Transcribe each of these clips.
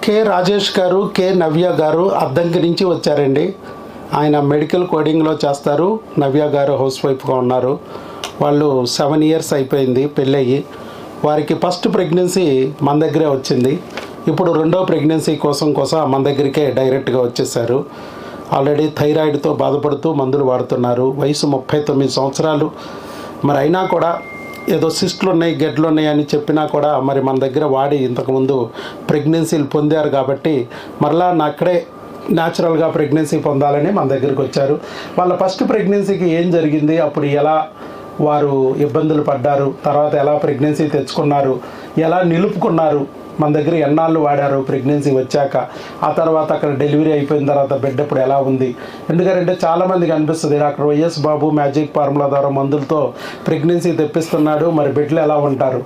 K Rajesh గారు, K నవ్య గారు అద్దంకి నుంచి వచ్చారండి. ఆయన మెడికల్ కోడింగ్లో చేస్తారు. నవ్య గారు హౌస్ వైఫ్గా ఉన్నారు. వాళ్ళు 7 years అయిపోయింది పెళ్ళయ్యి. వారికి ఫస్ట్ ప్రెగ్నెన్సీ మన దగ్గరే వచ్చింది. ఇప్పుడు రెండో ప్రెగ్నెన్సీ కోసం మన దగ్గరికే డైరెక్ట్గా వచ్చేసారు. ఆల్రెడీ థైరాయిడ్తో బాధపడుతూ మందులు వాడుతున్నారు. వయసు 39 సంవత్సరాలు. మరి అయినా కూడా ఏదో సిస్టులు ఉన్నాయి, గెడ్లు ఉన్నాయి అని చెప్పినా కూడా మరి మన దగ్గర వాడి ఇంతకుముందు ప్రెగ్నెన్సీలు పొందారు కాబట్టి మరలా అక్కడే న్యాచురల్గా ప్రెగ్నెన్సీ పొందాలని మన దగ్గరికి వచ్చారు. వాళ్ళ ఫస్ట్ ప్రెగ్నెన్సీకి ఏం జరిగింది, అప్పుడు ఎలా వారు ఇబ్బందులు పడ్డారు, తర్వాత ఎలా ప్రెగ్నెన్సీ తెచ్చుకున్నారు, ఎలా నిలుపుకున్నారు, మన దగ్గర ఎన్నాళ్ళు వాడారు ప్రెగ్నెన్సీ వచ్చాక, ఆ తర్వాత అక్కడ డెలివరీ అయిపోయిన తర్వాత బిడ్డ ఇప్పుడు ఎలా ఉంది. ఎందుకంటే చాలామందికి అనిపిస్తుంది డాక్టర్ వైఎస్ బాబు మ్యాజిక్ ఫార్ములా ద్వారా మందులతో ప్రెగ్నెన్సీ తెప్పిస్తున్నాడు, మరి బిడ్డలు ఎలా ఉంటారు,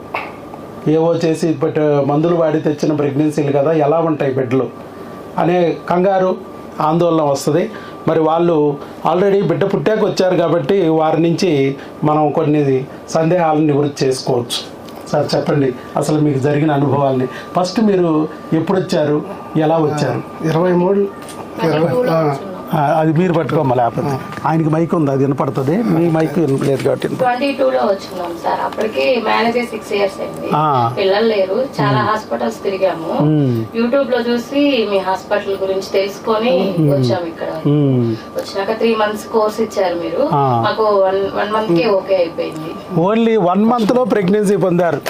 ఏవో చేసి మందులు వాడి తెచ్చిన ప్రెగ్నెన్సీలు కదా, ఎలా ఉంటాయి బిడ్డలు అనే కంగారు ఆందోళన వస్తుంది. మరి వాళ్ళు ఆల్రెడీ బిడ్డ పుట్టాక వచ్చారు కాబట్టి వారి నుంచి మనం కొన్ని సందేహాలను నివృత్తి చేసుకోవచ్చు. సార్ చెప్పండి అసలు మీకు జరిగిన అనుభవాల్ని. ఫస్ట్ మీరు ఎప్పుడు వచ్చారు, ఎలా వచ్చారు? 23 అది మీరు పట్టుకోమా, లేకపోతే ఆయనకి మైక్ ఉంది, అది వినపడుతుంది. మీ మైక్ లేదు కాబట్టి 22లో వచ్చున్నాం సార్. అప్పటికి మ్యారేజ్ 6 years అయింది, పిల్లలు లేరు. చాలా హాస్పిటల్స్ తిరిగాము. యూట్యూబ్ లో చూసి మీ హాస్పిటల్ గురించి తెలుసుకొని వచ్చాము. ఇక్కడ వచ్చినాక 3 months కోర్స్ ఇచ్చారు మీరు. మాకు 1 month కే ఓకే అయిపోయింది. ఓన్లీ 1 month లో ప్రెగ్నెన్సీ పొందారు.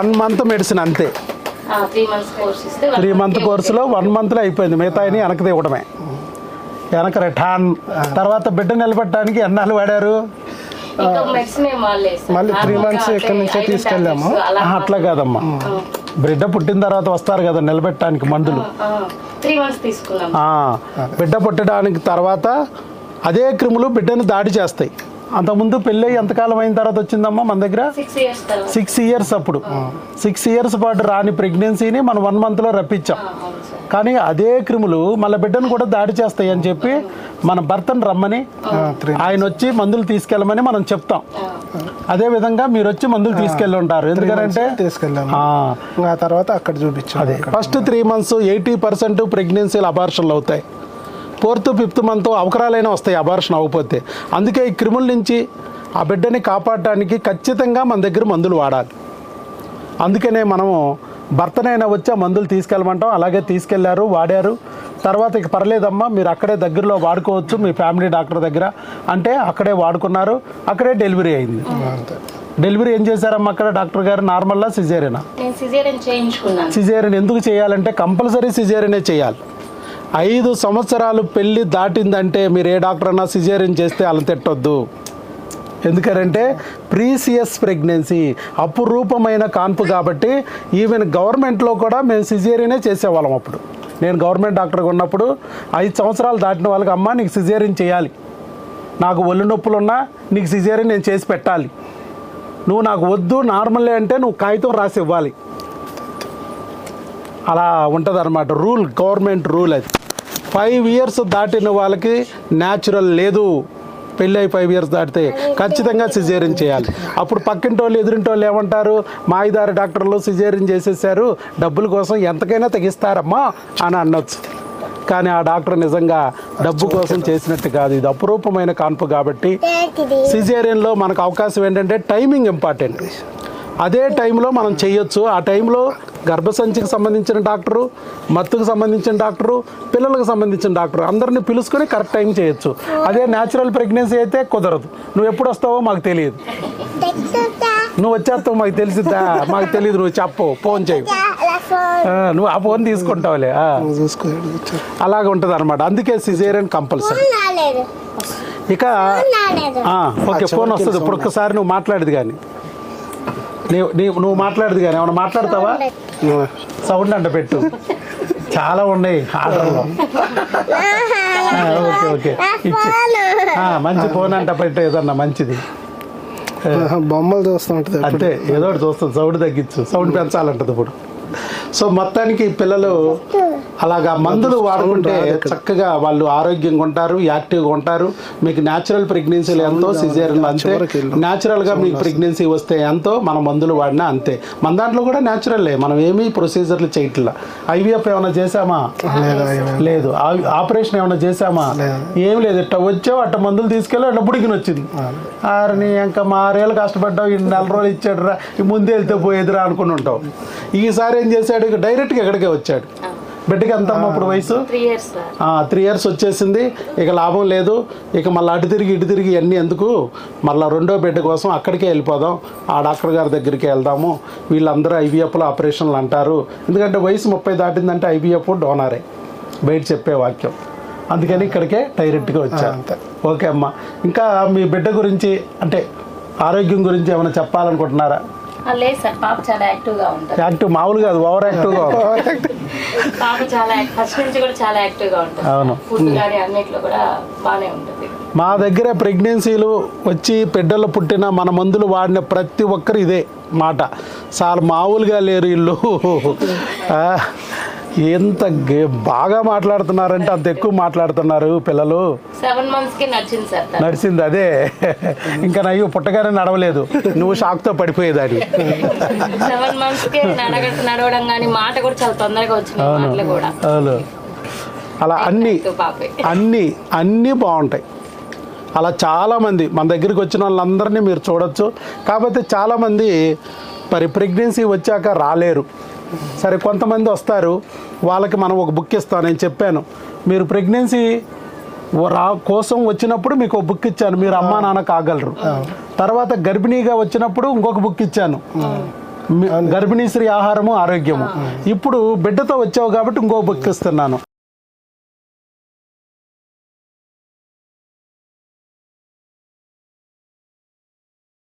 1 month మెడిసిన్ అంతే. 3 months కోర్స్ ఇస్తే 3 month కోర్సులో 1 monthలో అయిపోయింది. మిగతా వెనక్కి తీయడమే, వెనక రిటర్న్. తర్వాత బిడ్డ నిలబెట్టడానికి ఎన్నాళ్ళు వాడారు? మళ్ళీ 3 months ఎక్కడి నుంచో తీసుకెళ్ళాము. అట్లా కాదమ్మా, బిడ్డ పుట్టిన తర్వాత వస్తారు కదా నిలబెట్టడానికి మందులు. 3 months తీసుకున్నాం. బిడ్డ పుట్టడానికి తర్వాత అదే క్రిములు బిడ్డను దాడి చేస్తాయి. అంతకుముందు పెళ్ళి ఎంతకాలం అయిన తర్వాత వచ్చిందమ్మా మన దగ్గర? 6 years. అప్పుడు 6 years పాటు రాని ప్రెగ్నెన్సీని మనం 1 monthలో రప్పించాం. కానీ అదే క్రిములు మళ్ళీ బిడ్డను కూడా దాడి చేస్తాయి అని చెప్పి మన భర్తను రమ్మని ఆయన వచ్చి మందులు తీసుకెళ్ళమని మనం చెప్తాం. అదే విధంగా మీరు వచ్చి మందులు తీసుకెళ్ళి ఉంటారు. ఎందుకంటే తీసుకెళ్ళాము, ఆ తర్వాత అక్కడ చూపించాం. అదే ఫస్ట్ 3 months 80% ప్రెగ్నెన్సీలు అబార్షన్లు అవుతాయి. 4th 5th month అవకరాలైనా వస్తాయి అబార్షన్ అవ్వకపోతే. అందుకే ఈ క్రిముల నుంచి ఆ బిడ్డని కాపాడటానికి ఖచ్చితంగా మన దగ్గర మందులు వాడాలి. అందుకనే మనము భర్తనైనా వచ్చి ఆ మందులు తీసుకెళ్ళమంటాం. అలాగే తీసుకెళ్లారు, వాడారు. తర్వాత ఇక పర్లేదమ్మా మీరు అక్కడే దగ్గరలో వాడుకోవచ్చు మీ ఫ్యామిలీ డాక్టర్ దగ్గర అంటే అక్కడే వాడుకున్నారు. అక్కడే డెలివరీ అయింది. డెలివరీ ఏం చేశారమ్మా అక్కడ డాక్టర్ గారు? నార్మల్లా సిజేరియనా? సిజేరియన్ ఎందుకు చేయాలంటే కంపల్సరీ సిజేరియనే చేయాలి. 5 సంవత్సరాలు పెళ్ళి దాటిందంటే మీరు ఏ డాక్టర్ అన్నా సిజేరియన్ చేస్తే అలా తిట్టొద్దు. ఎందుకంటే ప్రీసియస్ ప్రెగ్నెన్సీ, అపురూపమైన కాన్పు కాబట్టి ఈవెన్ గవర్నమెంట్లో కూడా మేము సిజేరియనే చేసేవాళ్ళం. అప్పుడు నేను గవర్నమెంట్ డాక్టర్గా ఉన్నప్పుడు 5 సంవత్సరాలు దాటిన వాళ్ళకి అమ్మ నీకు సిజేరియన్ చేయాలి, నాకు ఒళ్ళు నొప్పులున్నా నీకు సిజేరియన్ నేను చేసి పెట్టాలి, నువ్వు నాకు వద్దు నార్మలే అంటే నువ్వు కాగితం రాసి ఇవ్వాలి. అలా ఉంటుంది అన్నమాట రూల్, గవర్నమెంట్ రూల్. అది 5 years దాటిన వాళ్ళకి న్యాచురల్ లేదు. పెళ్ళి అయి 5 years దాటితే ఖచ్చితంగా సిజేరియన్ చేయాలి. అప్పుడు పక్కింటి వాళ్ళు ఎదురింటి వాళ్ళు ఏమంటారు, మాయిదారి డాక్టర్లు సిజేరియన్ చేసేసారు, డబ్బుల కోసం ఎంతకైనా తెగిస్తారమ్మా అని అనొచ్చు. కానీ ఆ డాక్టర్ నిజంగా డబ్బు కోసం చేసినట్టు కాదు. ఇది అపురూపమైన కాన్పు కాబట్టి సిజేరియన్లో మనకు అవకాశం ఏంటంటే టైమింగ్ ఇంపార్టెంట్. అదే టైంలో మనం చేయొచ్చు. ఆ టైంలో గర్భసంచికి సంబంధించిన డాక్టరు, మత్తుకు సంబంధించిన డాక్టరు, పిల్లలకు సంబంధించిన డాక్టరు అందరినీ పిలుచుకొని కరెక్ట్ టైం చేయొచ్చు. అదే న్యాచురల్ ప్రెగ్నెన్సీ అయితే కుదరదు. నువ్వు ఎప్పుడు వస్తావో మాకు తెలియదు, నువ్వు వచ్చేస్తావు మాకు తెలిసిద్దా? మాకు తెలియదు, నువ్వు చెప్పు, ఫోన్ చేయవు, నువ్వు ఆ ఫోన్ తీసుకుంటావులే. అలాగే ఉంటుంది అనమాట. అందుకే సిజేరియన్ కంపల్సరీ. ఇక ఓకే ఫోన్ వస్తుంది. ఇప్పుడు ఒక్కసారి నువ్వు మాట్లాడేది కానీ నువ్వు మాట్లాడదు కానీ ఏమన్నా మాట్లాడతావా? సౌండ్ అంట పెట్టు, చాలా ఉన్నాయి ఆర్డర్లో. ఓకే ఓకే ఇచ్చి మంచి ఫోన్ అంట పెట్టు, ఏదన్నా మంచిది. బొమ్మలు చూస్తూ ఉంటుంది అంతే, ఏదో ఒకటి చూస్తుంది. సౌండ్ తగ్గించు, సౌండ్ పెంచాలంటది ఇప్పుడు. సో మొత్తానికి పిల్లలు అలాగా మందులు వాడుకుంటే చక్కగా వాళ్ళు ఆరోగ్యంగా ఉంటారు, యాక్టివ్గా ఉంటారు. మీకు న్యాచురల్ ప్రెగ్నెన్సీలు ఎంతో, సిజేరియన్లు అంతే. న్యాచురల్గా మీకు ప్రెగ్నెన్సీ వస్తే ఎంతో, మన మందులు వాడినా అంతే. మన దాంట్లో కూడా న్యాచురల్లే, మనం ఏమీ ప్రొసీజర్లు చేయట్లా. ఐవీఎఫ్ ఏమైనా చేసామా? లేదు. ఆపరేషన్ ఏమైనా చేసామా? ఏం లేదు. ఇట్ట వచ్చావు, అట్ట మందులు తీసుకెళ్ళి అట్లా బుడికిని వచ్చింది. ఆరిని ఇంకా మా 6 ఏళ్ళు కష్టపడ్డావు, ఈ 4 రోజులు ఇచ్చాడు రా, ఈ ముందే వెళ్తే పోయేదిరా అనుకుని ఉంటావు. ఈసారి ఏం చేశాడు, ఇక డైరెక్ట్గా ఎక్కడికే వచ్చాడు. బిడ్డకి ఎంత అప్పుడు వయసు? 3 years వచ్చేసింది. ఇక లాభం లేదు. ఇక మళ్ళీ అటు తిరిగి అన్నీ ఎందుకు, మళ్ళీ రెండో బిడ్డ కోసం అక్కడికే వెళ్ళిపోదాం, ఆ డాక్టర్ గారి దగ్గరికి వెళ్దాము. వీళ్ళందరూ ఐవీఎఫ్లో ఆపరేషన్లు అంటారు. ఎందుకంటే వయసు 30 దాటిందంటే ఐవీఎఫ్ డోనరే బయట చెప్పే వాక్యం. అందుకని ఇక్కడికే డైరెక్ట్గా వచ్చాను. ఓకే అమ్మా, ఇంకా మీ బిడ్డ గురించి అంటే ఆరోగ్యం గురించి ఏమైనా చెప్పాలనుకుంటున్నారా? లేదు సార్, పాప చాలా యాక్టివ్గా ఉంటుంది. యాక్టివ్ మామూలు కాదు, ఓవర్ యాక్టివ్గా పాప చాలా ఫస్ట్ నుంచి కూడా చాలా యాక్టివ్గా ఉంటుంది. అవును. ఫుడ్ కానీ అన్నిట్లో కూడా బాగానే ఉంటుంది. మా దగ్గర ప్రెగ్నెన్సీలు వచ్చి బిడ్డలు పుట్టిన మన మందులు వాడిన ప్రతి ఒక్కరు ఇదే మాట. చాలా మామూలుగా లేరు వీళ్ళు. ఎంత బాగా మాట్లాడుతున్నారంటే అంత ఎక్కువ మాట్లాడుతున్నారు పిల్లలు. 7 months నడిచింది సార్. నడిచింది అదే. ఇంకా నయ్యో పుట్టగానే నడవలేదు, నువ్వు షాక్తో పడిపోయేదాన్ని. 7 months నడవడం కానీ మాట కూడా చాలా తొందరగా వచ్చింది. అవును, అలా అన్నీ బాగుంటాయి. అలా చాలామంది మన దగ్గరికి వచ్చిన వాళ్ళందరినీ మీరు చూడొచ్చు. కాకపోతే చాలామంది మరి ప్రెగ్నెన్సీ వచ్చాక రాలేరు. సరే, కొంతమంది వస్తారు, వాళ్ళకి మనం ఒక బుక్ ఇస్తాం. నేను చెప్పాను, మీరు ప్రెగ్నెన్సీ కోసం వచ్చినప్పుడు మీకు ఒక బుక్ ఇచ్చాను, మీరు అమ్మా నాన్న కాగలరు. తర్వాత గర్భిణీగా వచ్చినప్పుడు ఇంకొక బుక్ ఇచ్చాను, గర్భిణీ స్త్రీ ఆహారము ఆరోగ్యము. ఇప్పుడు బిడ్డతో వచ్చావు కాబట్టి ఇంకో బుక్ ఇస్తున్నాను.